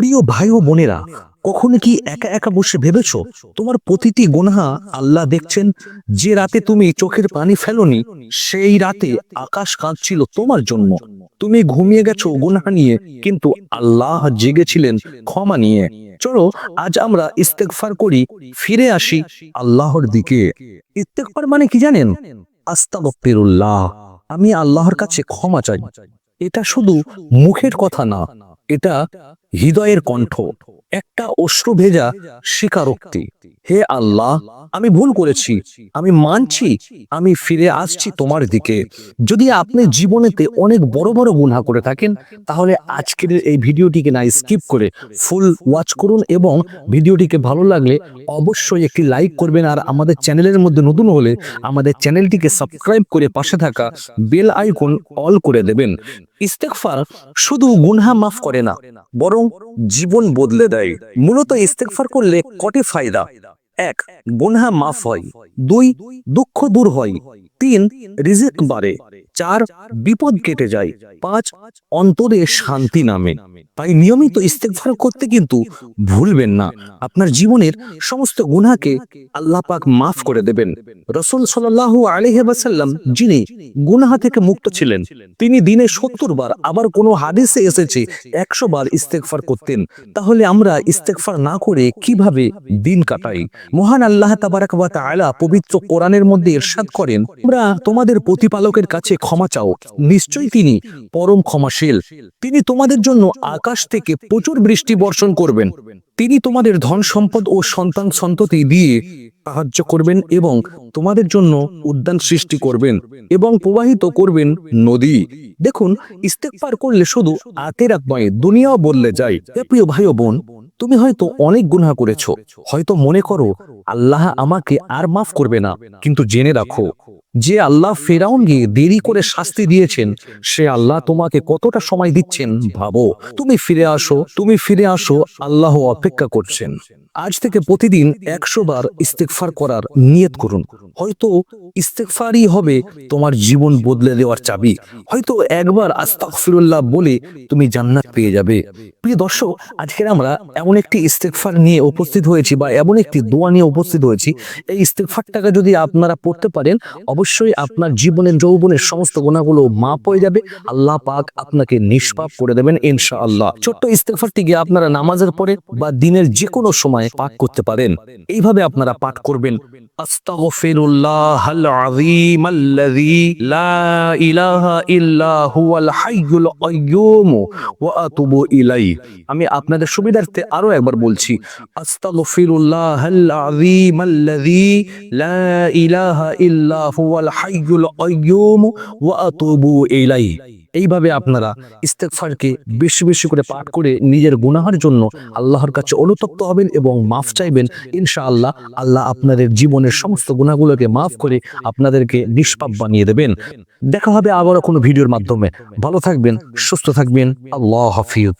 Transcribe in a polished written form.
প্রিয় ভাই ও বোনেরা, কখনো কি একা একা বসে ভেবেছো তোমার প্রতিটি গুনাহ আল্লাহ দেখছেন? যে রাতে তুমি চোখের পানি ফেলোনি, সেই রাতে আকাশ কাঁদছিল তোমার জন্য। তুমি ঘুমিয়ে গেছো গুনাহ নিয়ে, কিন্তু আল্লাহ জেগেছিলেন ক্ষমা নিয়ে। চলো আজ আমরা ইস্তেগফার করি, ফিরে আসি আল্লাহর দিকে। ইস্তেগফার মানে কি জানেন? আস্তাগফিরুল্লাহ, আমি আল্লাহর কাছে ক্ষমা চাই। এটা শুধু মুখের কথা না, এটা হৃদয়ের কণ্ঠ, একটা অশ্রু ভেজা স্বীকারোক্তি। হে আল্লাহ, আমি ভুল করেছি, আমি মানছি, আমি ফিরে আসছি তোমার দিকে। যদি আপনি জীবনেতে অনেক বড় বড় গুনাহ করে থাকেন, তাহলে আজকের এই ভিডিওটিকে না স্কিপ করে ফুল ওয়াচ করুন, এবং ভিডিওটিকে ভালো লাগলে অবশ্যই একটি লাইক করবেন। আর আমাদের চ্যানেলের মধ্যে নতুন হলে আমাদের চ্যানেলটিকে সাবস্ক্রাইব করে পাশে থাকা বেল আইকন অল করে দেবেন। ইস্তেগফার শুধু গুনাহ মাফ করে না, বরং জীবন বদলে দেয়। মূলত ইস্তেগফার করলে কটি ফায়দা: 1. গুনাহ মাফ হয়। 2. দুঃখ দূর হয়। 3. রিজিক বাড়ে। 4. বিপদ কেটে যায়। 5. অন্তরে শান্তি নামে। তাই নিয়মিত ইস্তেগফার করতে কিন্তু ভুলবেন না। আপনার জীবনের সমস্ত গুনাহকে আল্লাহ পাক মাফ করে দেবেন। রাসূল সাল্লাল্লাহু আলাইহি ওয়াসাল্লাম, যিনি গুনাহ থেকে মুক্ত ছিলেন, তিনি দিনে 70 বার, আবার কোনো হাদিসে এসেছে 100 বার ইস্তেগফার করতেন। তাহলে আমরা ইস্তেগফার না করে কিভাবে দিন কাটাই? মহান আল্লাহ তাবারাক ওয়া তাআলা পবিত্র কোরআনের মধ্যে ইরশাদ করেন, তোমরা তোমাদের প্রতিপালকের কাছে ক্ষমা চাও, নিশ্চয়ই তিনি পরম ক্ষমাশীল। তিনি তোমাদের জন্য আকাশ থেকে প্রচুর বৃষ্টি বর্ষণ করবেন। তিনি তোমাদের ধন সম্পদ ও সন্তান সন্ততি দিয়ে সাহায্য করবেন, এবং তোমাদের জন্য উদ্যান সৃষ্টি করবেন এবং প্রবাহিত করবেন নদী। দেখুন, ইস্তেগফার করলে শুধু আখিরাত নয়, দুনিয়াও বদলে যায়। প্রিয় ভাই ও বোন, তুমি হয়তো অনেক গুনাহ করেছো, হয়তো মনে করো আল্লাহ আমাকে আর মাফ করবে না, কিন্তু জেনে রাখো, যে আল্লাহ ফেরাউনকে দেরি করে শাস্তি দিয়েছেন, সে আল্লাহ তোমাকে কতটা সময় দিচ্ছেন ভাবো। তুমি ফিরে আসো, তুমি ফিরে আসো, আল্লাহ অপেক্ষা করছেন। আজ থেকে প্রতিদিন 100 বার ইস্তেগফার করার নিয়ত করুন। হয়তো ইস্তেগফারই হবে তোমার জীবন বদলে দেওয়ার চাবি। হয়তো একবার আস্তাগফিরুল্লাহ বলে তুমি জান্নাত পেয়ে যাবে। প্রিয় দর্শক, আজকে আমরা এমন একটি ইস্তেগফার নিয়ে উপস্থিত হয়েছি, বা এমন একটি দোয়া নিয়ে উপস্থিত হয়েছি। এই ইস্তেগফারটাকে যদি আপনারা পড়তে পারেন, অবশ্যই আপনার জীবনের যৌবনের সমস্ত গুনাহগুলো মাফ হয়ে যাবে। আল্লাহ পাক আপনাকে নিষ্পাপ করে দেবেন ইনশাআল্লাহ। ছোট্ট ইস্তেগফারটিকে আপনারা নামাজের পরে বা দিনের যে কোনো সময় পাঠ করতে পারেন। এইভাবে আপনারা পাঠ করবেন, আস্তাগফিরুল্লাহাল আযীমাল্লাযী লা ইলাহা ইল্লা হুয়াল হাইয়ুল কাইয়্যুম ওয়া আতুবু ইলাইহি। আমি আপনাদের সুবিধার্থে আরো একবার বলছি, আস্তাগফিরুল্লাহাল আযীমাল্লাযী লা ইলাহা ইল্লা হুয়াল হাইয়ুল কাইয়্যুম ওয়া আতুবু ইলাইহি। এইভাবে আপনারা ইস্তেগফারকে বেশি বেশি করে পাঠ করে নিজের গুনাহের জন্য আল্লাহর কাছে অনুতপ্ত হবেন এবং মাফ চাইবেন। ইনশাআল্লাহ আল্লাহ আপনাদের জীবনের সমস্ত গুনাহগুলোকে মাফ করে আপনাদেরকে নিষ্পাপ বানিয়ে দেবেন। দেখা হবে আবারও কোনো ভিডিওর মাধ্যমে। ভালো থাকবেন, সুস্থ থাকবেন। আল্লাহ হাফিজ।